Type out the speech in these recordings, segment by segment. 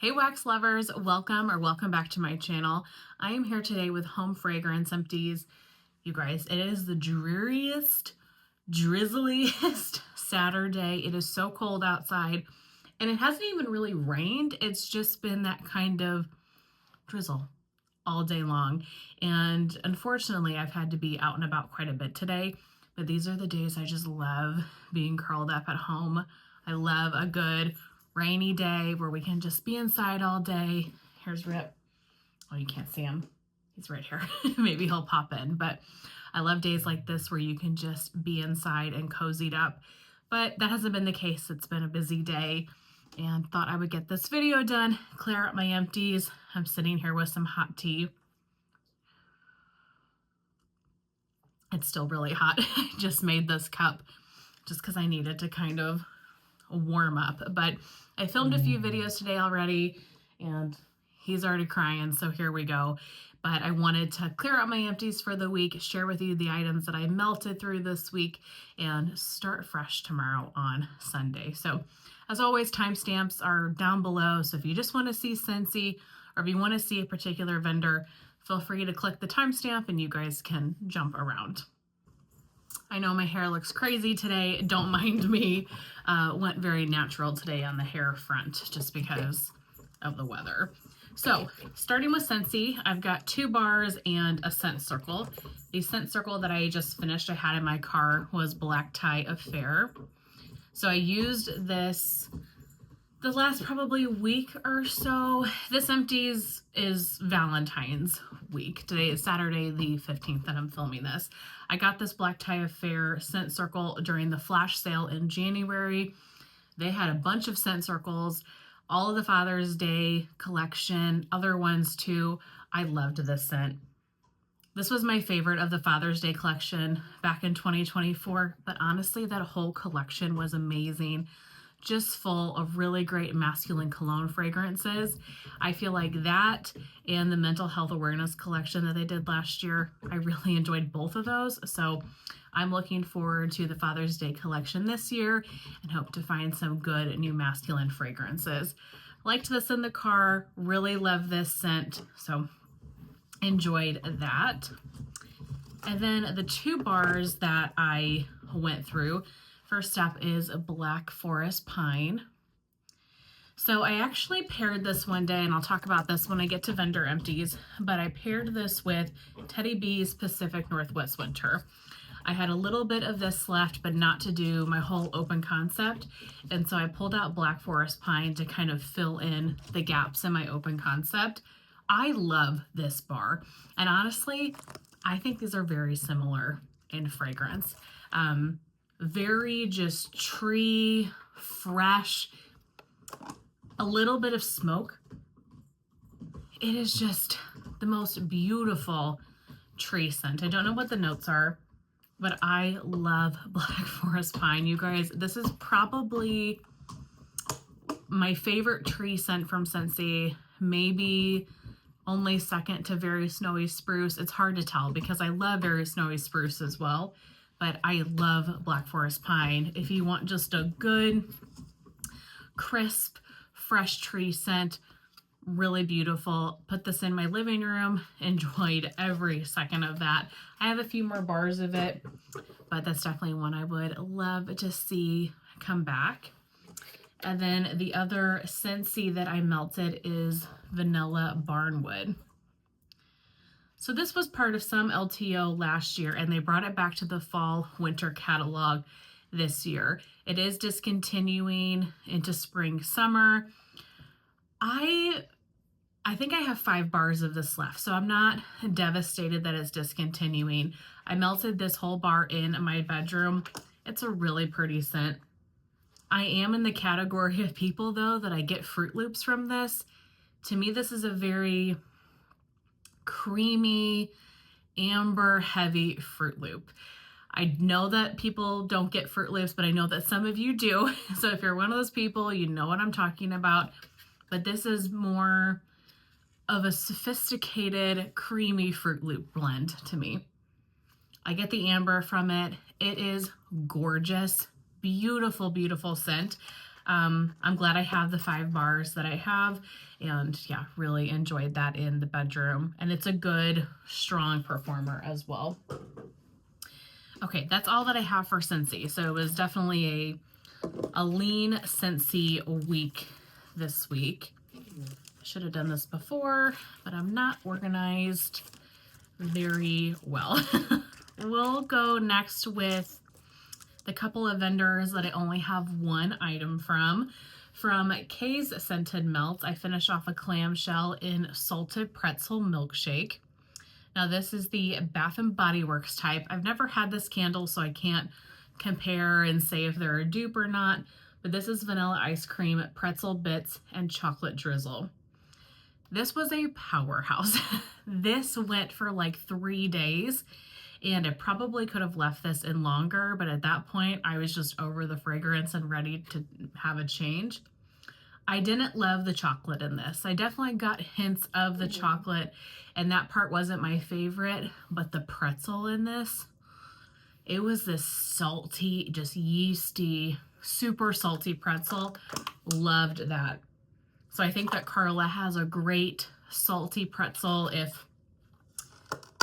Hey wax lovers, welcome back to my channel. I am here today with home fragrance Empties. You guys, it is the dreariest, drizzliest Saturday. It is so cold outside and it hasn't even really rained. It's just been that kind of drizzle all day long. And unfortunately, I've had to be out and about quite a bit today, but these are the days I just love being curled up at home. I love a good rainy day where we can just be inside all day. Here's Rip. Oh, you can't see him. He's right here. Maybe he'll pop in, but I love days like this where you can just be inside and cozied up. But that hasn't been the case. It's been a busy day and thought I would get this video done, clear out my empties. I'm sitting here with some hot tea. It's still really hot. I just made this cup just because I needed to kind of warm up, but I filmed a few videos today already and he's already crying, so here we go. But I wanted to clear out my empties for the week, share with you the items that I melted through this week, and start fresh tomorrow on Sunday. So as always, timestamps are down below, so if you just want to see Scentsy or if you want to see a particular vendor, feel free to click the timestamp and you guys can jump around. I know my hair looks crazy today. Don't mind me. Went very natural today on the hair front just because of the weather. So starting with Scentsy, I've got 2 bars and a scent circle. The scent circle that I just finished, I had in my car, was Black Tie Affair. So I used this the last probably week or so. This Empties is Valentine's week. Today is Saturday the 15th that I'm filming this. I got this Black Tie Affair scent circle during the flash sale in January. They had a bunch of scent circles, all of the Father's Day collection, other ones too. I loved this scent. This was my favorite of the Father's Day collection back in 2024, but honestly, that whole collection was amazing. Just full of really great masculine cologne fragrances. I feel like that and the mental health awareness collection that they did last year, I really enjoyed both of those. So I'm looking forward to the Father's Day collection this year and hope to find some good new masculine fragrances. Liked this in the car, really love this scent, so enjoyed that. And then the 2 bars that I went through, first up is a Black Forest Pine. So I actually paired this one day, and I'll talk about this when I get to vendor empties, but I paired this with Teddy B's Pacific Northwest Winter. I had a little bit of this left, but not to do my whole open concept, and so I pulled out Black Forest Pine to kind of fill in the gaps in my open concept. I love this bar, and honestly, I think these are very similar in fragrance. Very just tree, fresh, a little bit of smoke. It is just the most beautiful tree scent. I don't know what the notes are, but I love Black Forest Pine. You guys, this is probably my favorite tree scent from Scentsy, maybe only second to Very Snowy Spruce. It's hard to tell because I love Very Snowy Spruce as well, but I love Black Forest Pine. If you want just a good, crisp, fresh tree scent, really beautiful. Put this in my living room, enjoyed every second of that. I have a few more bars of it, but that's definitely one I would love to see come back. And then the other Scentsy that I melted is Vanilla Barnwood. So this was part of some LTO last year, and they brought it back to the fall winter catalog this year. It is discontinuing into spring summer. I think I have 5 bars of this left, so I'm not devastated that it's discontinuing. I melted this whole bar in my bedroom. It's a really pretty scent. I am in the category of people, though, that I get Fruit Loops from this. To me, this is a very creamy, amber, heavy Fruit Loop. I know that people don't get Fruit Loops, but I know that some of you do. So if you're one of those people, you know what I'm talking about. But this is more of a sophisticated, creamy Fruit Loop blend to me. I get the amber from it. It is gorgeous. Beautiful, beautiful scent. I'm glad I have the 5 bars that I have, and yeah, really enjoyed that in the bedroom. And it's a good, strong performer as well. Okay, that's all that I have for Scentsy. So it was definitely a lean Scentsy week this week. I should have done this before, but I'm not organized very well. We'll go next with the couple of vendors that I only have one item from. From Kay's Scented Melts, I finished off a clamshell in Salted Pretzel Milkshake. Now this is the Bath & Body Works type. I've never had this candle, so I can't compare and say if they're a dupe or not, but this is vanilla ice cream, pretzel bits, and chocolate drizzle. This was a powerhouse. This went for like 3 days, and I probably could have left this in longer, but at that point I was just over the fragrance and ready to have a change. I didn't love the chocolate in this. I definitely got hints of the chocolate, and that part wasn't my favorite, but the pretzel in this, it was this salty, just yeasty, super salty pretzel. Loved that. So I think that Carla has a great salty pretzel if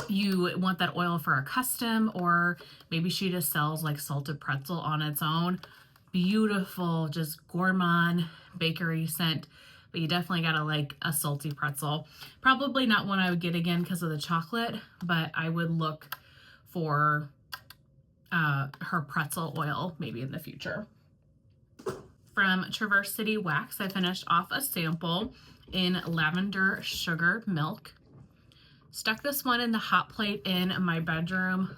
you want that oil for a custom, or maybe she just sells like salted pretzel on its own. Beautiful, just gourmand bakery scent, but you definitely gotta like a salty pretzel. Probably not one I would get again because of the chocolate, but I would look for her pretzel oil maybe in the future. From Traverse City Wax, I finished off a sample in Lavender Sugar Milk. Stuck this one in the hot plate in my bedroom.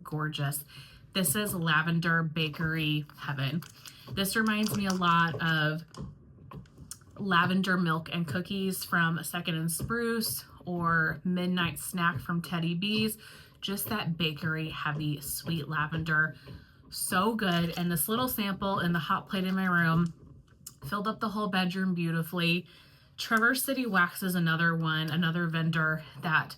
Gorgeous. This is Lavender Bakery Heaven. This reminds me a lot of Lavender Milk and Cookies from Second and Spruce, or Midnight Snack from Teddy B's. Just that bakery heavy sweet lavender. So good. And this little sample in the hot plate in my room filled up the whole bedroom beautifully. Traverse City Wax is another one, another vendor that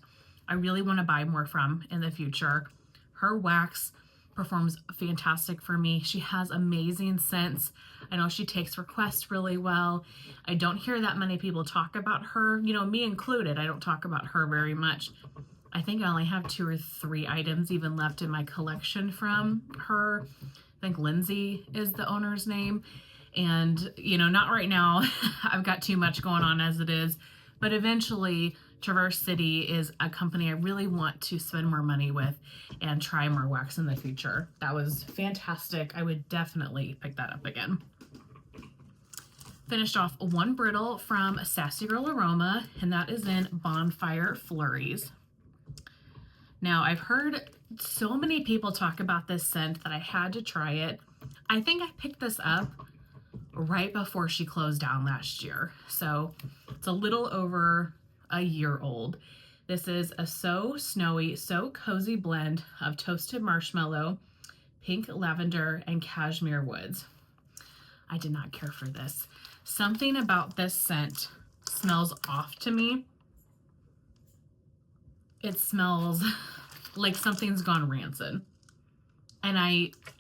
I really want to buy more from in the future. Her wax performs fantastic for me. She has amazing scents. I know she takes requests really well. I don't hear that many people talk about her, you know, me included. I don't talk about her very much. I think I only have 2 or 3 items even left in my collection from her. I think Lindsay is the owner's name. And, you know, not right now. I've got too much going on as it is. But eventually, Traverse City is a company I really want to spend more money with and try more wax in the future. That was fantastic. I would definitely pick that up again. Finished off one brittle from Sassy Girl Aroma, and that is in Bonfire Flurries. Now, I've heard so many people talk about this scent that I had to try it. I think I picked this up right before she closed down last year. So it's a little over a year old. This is a So Snowy, So Cozy blend of toasted marshmallow, pink lavender, and cashmere woods. I did not care for this. Something about this scent smells off to me. It smells like something's gone rancid. And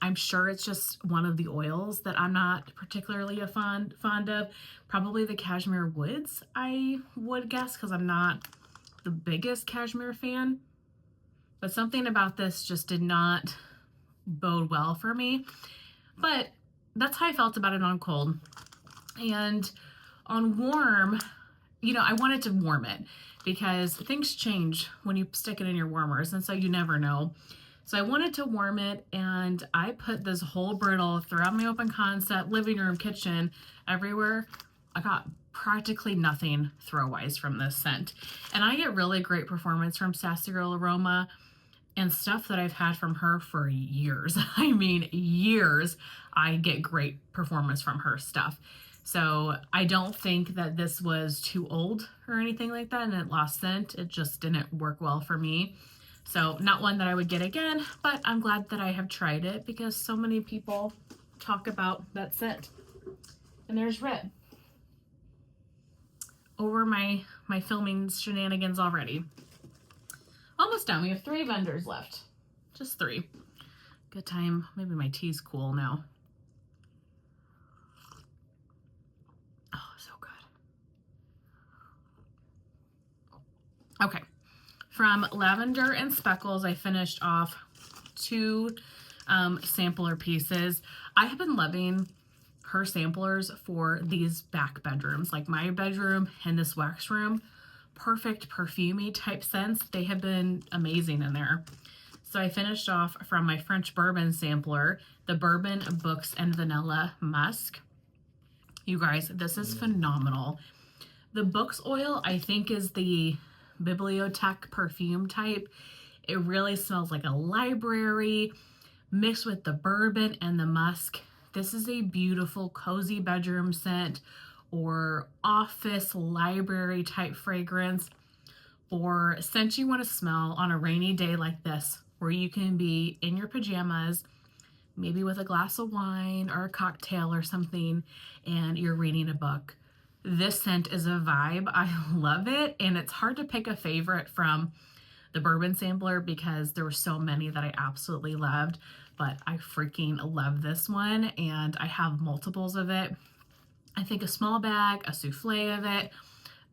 I'm sure it's just one of the oils that I'm not particularly fond of. Probably the cashmere woods, I would guess, because I'm not the biggest cashmere fan. But something about this just did not bode well for me. But that's how I felt about it on cold. And on warm, you know, I wanted to warm it because things change when you stick it in your warmers, and so you never know. So I wanted to warm it, and I put this whole brittle throughout my open concept, living room, kitchen, everywhere. I got practically nothing throw-wise from this scent. And I get really great performance from Sassy Girl Aroma and stuff that I've had from her for years. I mean, years. I get great performance from her stuff. So I don't think that this was too old or anything like that and it lost scent. It just didn't work well for me. So not one that I would get again, but I'm glad that I have tried it because so many people talk about that scent. And there's Red. Over my filming shenanigans already. Almost done. We have 3 vendors left. Just 3. Good time. Maybe my tea's cool now. Okay, from Lavender and Speckles, I finished off 2 sampler pieces. I have been loving her samplers for these back bedrooms, like my bedroom and this wax room. Perfect perfumey type scents. They have been amazing in there. So I finished off from my French bourbon sampler, the Bourbon Books and Vanilla Musk. You guys, this is phenomenal. The Books oil, I think, is the bibliothèque perfume type. It really smells like a library mixed with the bourbon and the musk. This is a beautiful, cozy bedroom scent or office library type fragrance, or scent you want to smell on a rainy day like this, where you can be in your pajamas, maybe with a glass of wine or a cocktail or something, and you're reading a book. This scent is a vibe. I love it, and it's hard to pick a favorite from the bourbon sampler because there were so many that I absolutely loved, but I freaking love this one, and I have multiples of it. I think a small bag, a souffle of it,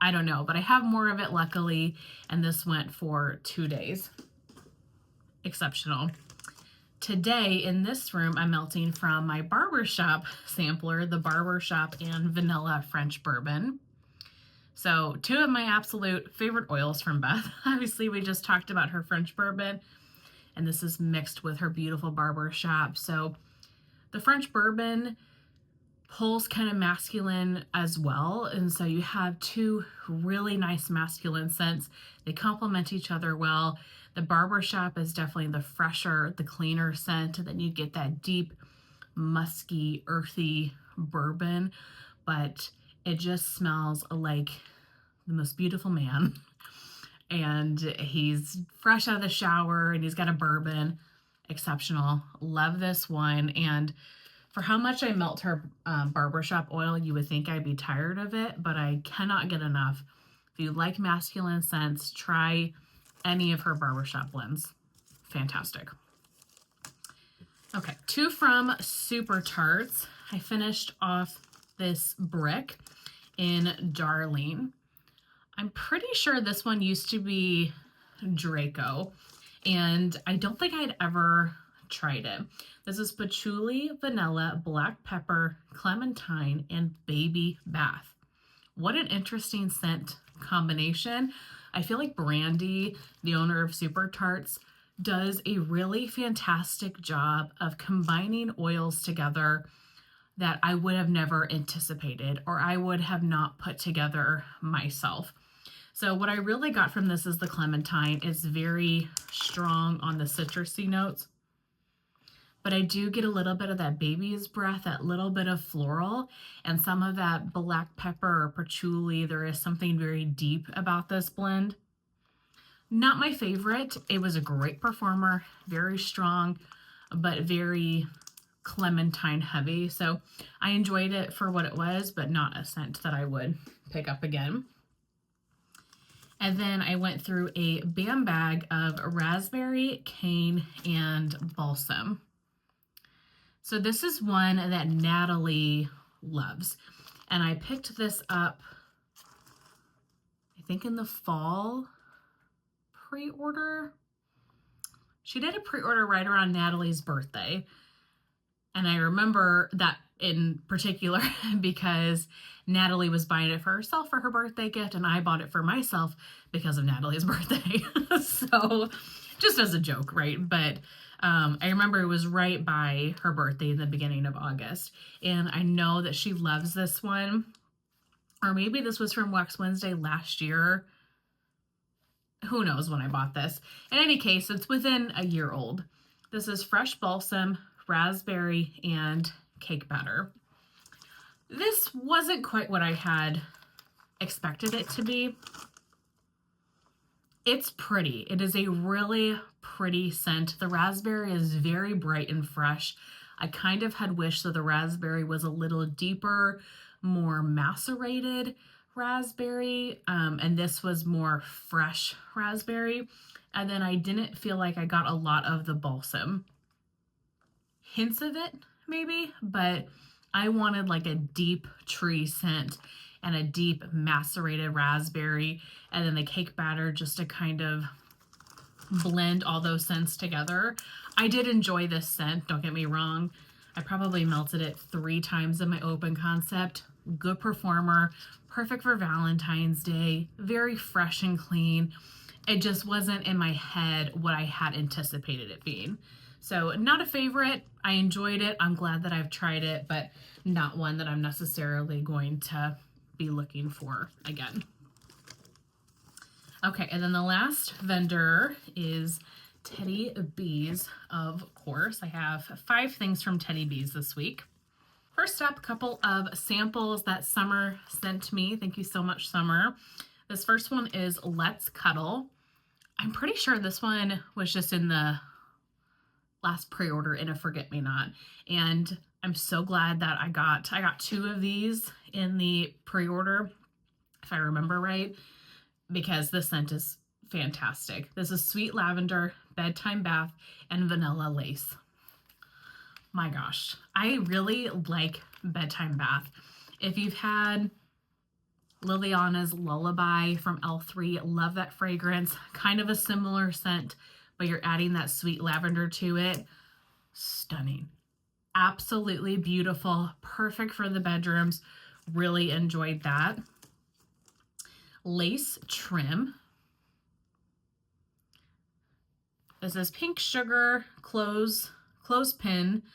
I don't know, but I have more of it luckily, and this went for 2 days. Exceptional. Today in this room, I'm melting from my barbershop sampler, the Barbershop and Vanilla French Bourbon. So 2 of my absolute favorite oils from Beth. Obviously, we just talked about her French bourbon, and this is mixed with her beautiful Barbershop. So the French bourbon pulls kind of masculine as well, and so you have 2 really nice masculine scents. They complement each other well. The Barbershop is definitely the fresher, the cleaner scent, and then you get that deep, musky, earthy bourbon, but it just smells like the most beautiful man. And he's fresh out of the shower and he's got a bourbon. Exceptional. Love this one. And for how much I melt her Barbershop oil, you would think I'd be tired of it, but I cannot get enough. If you like masculine scents, try any of her Barbershop blends. Fantastic. Okay, 2 from Super Tarts. I finished off this brick in Darling. I'm pretty sure this one used to be Draco, and I don't think I'd ever tried it. This is patchouli, vanilla, black pepper, clementine, and baby bath. What an interesting scent combination. I feel like Brandy, the owner of Super Tarts, does a really fantastic job of combining oils together that I would have never anticipated or I would have not put together myself. So what I really got from this is the clementine is very strong on the citrusy notes, but I do get a little bit of that baby's breath, that little bit of floral, and some of that black pepper or patchouli. There is something very deep about this blend. Not my favorite. It was a great performer, very strong, but very clementine heavy. So I enjoyed it for what it was, but not a scent that I would pick up again. And then I went through a BAM bag of raspberry, cane, and balsam. So this is one that Natalie loves. And I picked this up, I think in the fall pre-order. She did a pre-order right around Natalie's birthday. And I remember that in particular because Natalie was buying it for herself for her birthday gift, and I bought it for myself because of Natalie's birthday. So just as a joke, right? But I remember it was right by her birthday in the beginning of August. And I know that she loves this one. Or maybe this was from Wax Wednesday last year. Who knows when I bought this. In any case, it's within a year old. This is fresh balsam, raspberry, and cake batter. This wasn't quite what I had expected it to be. It's pretty. It is a really pretty scent. The raspberry is very bright and fresh. I kind of had wished that the raspberry was a little deeper, more macerated raspberry, and this was more fresh raspberry. And then I didn't feel like I got a lot of the balsam. Hints of it, maybe, but I wanted like a deep tree scent, and a deep macerated raspberry, and then the cake batter just to kind of blend all those scents together. I did enjoy this scent, don't get me wrong. I probably melted it 3 times in my open concept. Good performer, perfect for Valentine's Day, very fresh and clean. It just wasn't in my head what I had anticipated it being. So not a favorite. I enjoyed it. I'm glad that I've tried it, but not one that I'm necessarily going to be looking for again. Okay, and then the last vendor is Teddy Bees, of course. I have 5 things from Teddy Bees this week. First up, a couple of samples that Summer sent me. Thank you so much, Summer. This first one is Let's Cuddle. I'm pretty sure this one was just in the last pre-order in a forget-me-not. And I'm so glad that I got 2 of these in the pre-order, if I remember right, because this scent is fantastic. This is Sweet Lavender, Bedtime Bath, and Vanilla Lace. My gosh, I really like Bedtime Bath. If you've had Liliana's Lullaby from L3, love that fragrance. Kind of a similar scent, but you're adding that sweet lavender to it. Stunning. Absolutely beautiful. Perfect for the bedrooms. Really enjoyed that. Lace Trim. This is Pink Sugar, Clothespins.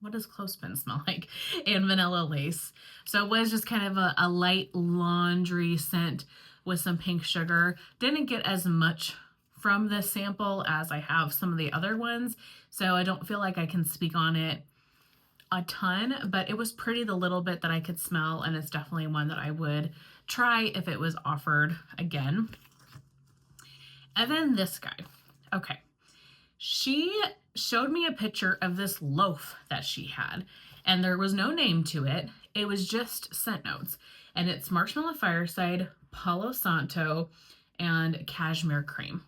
What does clothespin smell like? And Vanilla Lace. So it was just kind of a light laundry scent with some pink sugar. Didn't get as much from this sample as I have some of the other ones, so I don't feel like I can speak on it a ton, but it was pretty the little bit that I could smell, and it's definitely one that I would try if it was offered again. And then this guy. Okay. She showed me a picture of this loaf that she had, and there was no name to it. It was just scent notes, and it's Marshmallow Fireside, Palo Santo, and Cashmere Cream.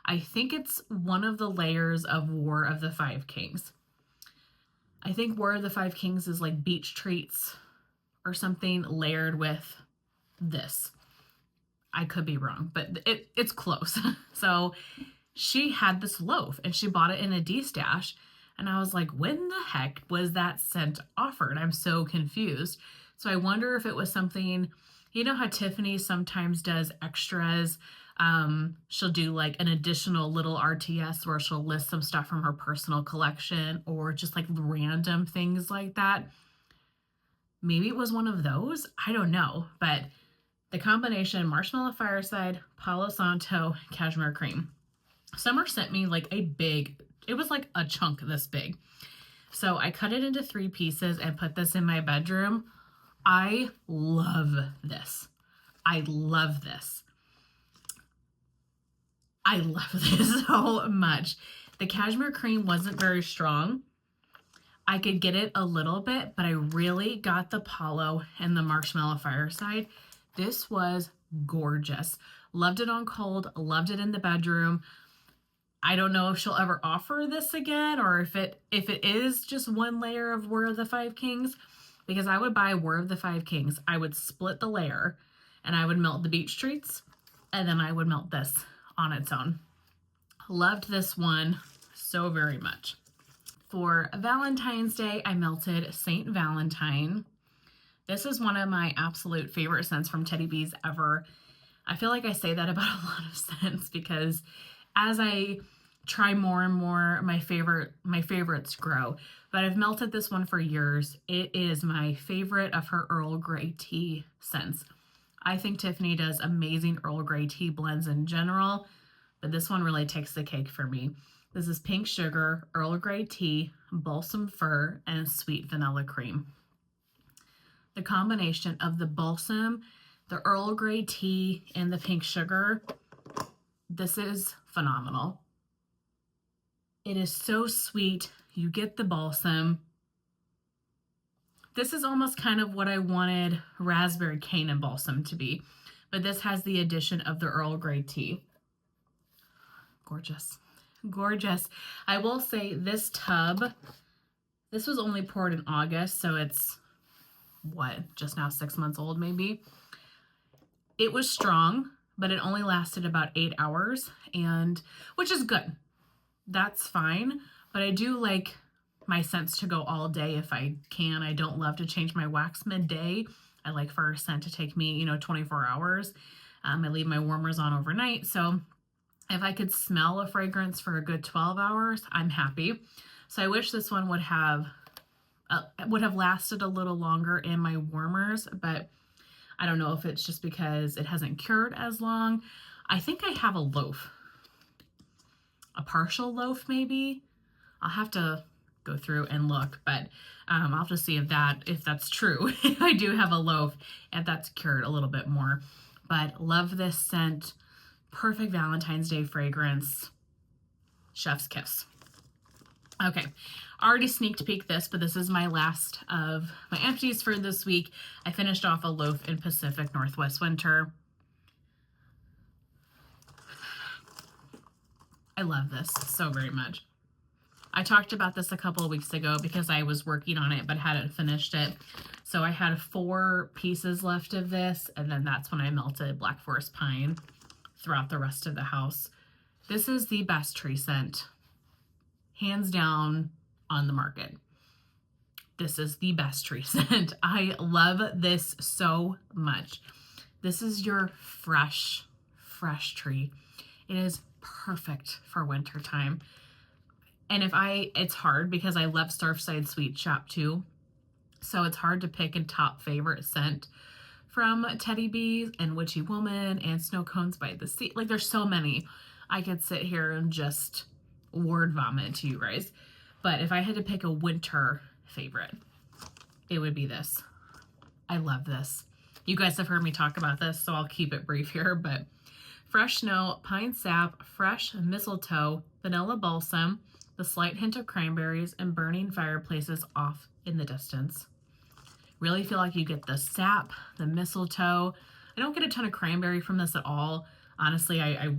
I think it's one of the layers of War of the Five Kings. I think War of the Five Kings is like beach treats or something layered with this. I could be wrong, but it's close. So she had this loaf and she bought it in a D-stash. And I was like, when the heck was that scent offered? I'm so confused. So I wonder if it was something, you know how Tiffany sometimes does extras. She'll do like an additional little RTS where she'll list some stuff from her personal collection or just like random things like that. Maybe it was one of those. I don't know. But the combination Marshmallow Fireside, Palo Santo, Cashmere Cream. Summer sent me like a big, it was like a chunk this big. So I cut it into 3 pieces and put this in my bedroom. I love this. I love this. I love this so much. The Cashmere Cream wasn't very strong. I could get it a little bit, but I really got the Palo and the Marshmallow Fireside. This was gorgeous. Loved it on cold, loved it in the bedroom. I don't know if she'll ever offer this again or if it is just one layer of War of the Five Kings, because I would buy War of the Five Kings. I would split the layer and I would melt the beach treats and then I would melt this on its own. Loved this one so very much. For Valentine's Day, I melted Saint Valentine. This is one of my absolute favorite scents from Teddy Bees ever. I feel like I say that about a lot of scents because as I try more and more, my favorites grow. But I've melted this one for years. It is my favorite of her Earl Grey tea scents. I think Tiffany does amazing Earl Grey tea blends in general, but this one really takes the cake for me. This is Pink Sugar, Earl Grey tea, Balsam Fir, and Sweet Vanilla Cream. The combination of the balsam, the Earl Grey tea, and the pink sugar, this is phenomenal. It is so sweet. You get the balsam. This is almost kind of what I wanted Raspberry Cane and Balsam to be, but this has the addition of the Earl Grey tea. Gorgeous. Gorgeous. I will say this tub, this was only poured in August, so it's just now 6 months old maybe. It was strong, but it only lasted about 8 hours, and which is good. That's fine, but I do like my scents to go all day if I can. I don't love to change my wax midday. I like for a scent to take me, 24 hours. I leave my warmers on overnight, so if I could smell a fragrance for a good 12 hours, I'm happy. So I wish this one would have lasted a little longer in my warmers, but I don't know if it's just because it hasn't cured as long. I think I have a loaf, a partial loaf maybe. I'll have to go through and look, but I'll have to see if that's true. If I do have a loaf and that's cured a little bit more. But love this scent. Perfect Valentine's Day fragrance. Chef's kiss. Okay, already sneaked peek this, but this is my last of my empties for this week. I finished off a loaf in Pacific Northwest Winter. I love this so very much. I talked about this a couple of weeks ago because I was working on it but hadn't finished it. So I had 4 pieces left of this, and then that's when I melted Black Forest Pine throughout the rest of the house. This is the best tree scent, hands down, on the market. This is the best tree scent. I love this so much. This is your fresh tree. It is perfect for winter time. And it's hard because I love Surfside Sweet Shop too. So it's hard to pick a top favorite scent from Teddy Bees and Witchy Woman and Snow Cones by the Sea. Like, there's so many. I could sit here and just word vomit to you guys. But if I had to pick a winter favorite, it would be this. I love this. You guys have heard me talk about this, so I'll keep it brief here, but fresh snow, pine sap, fresh mistletoe, vanilla balsam, the slight hint of cranberries, and burning fireplaces off in the distance. Really feel like you get the sap, the mistletoe. I don't get a ton of cranberry from this at all. Honestly, I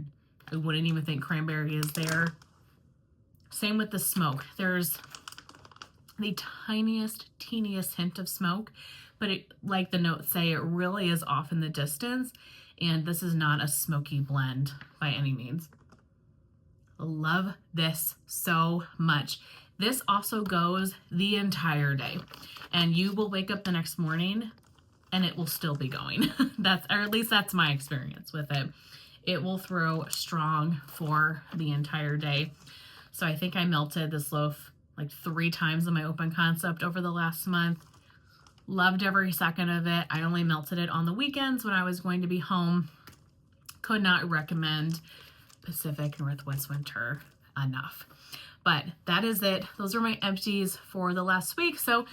wouldn't even think cranberry is there. Same with the smoke. There's the teeniest hint of smoke, but it, like the notes say, it really is off in the distance, and this is not a smoky blend by any means. Love this so much. This also goes the entire day, and you will wake up the next morning and it will still be going. Or at least that's my experience with it. It will throw strong for the entire day. So I think I melted this loaf like 3 times in my open concept over the last month. Loved every second of it. I only melted it on the weekends when I was going to be home. Could not recommend Pacific Northwest Winter enough. But that is it. Those are my empties for the last week. So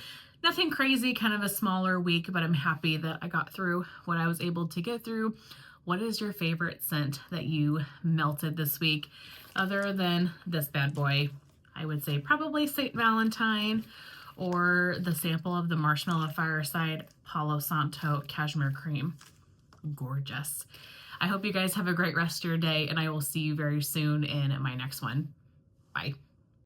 nothing crazy, kind of a smaller week, but I'm happy that I got through what I was able to get through. What is your favorite scent that you melted this week? Other than this bad boy, I would say probably St. Valentine, or the sample of the Marshmallow Fireside Palo Santo Cashmere Cream. Gorgeous. I hope you guys have a great rest of your day, and I will see you very soon in my next one. Bye.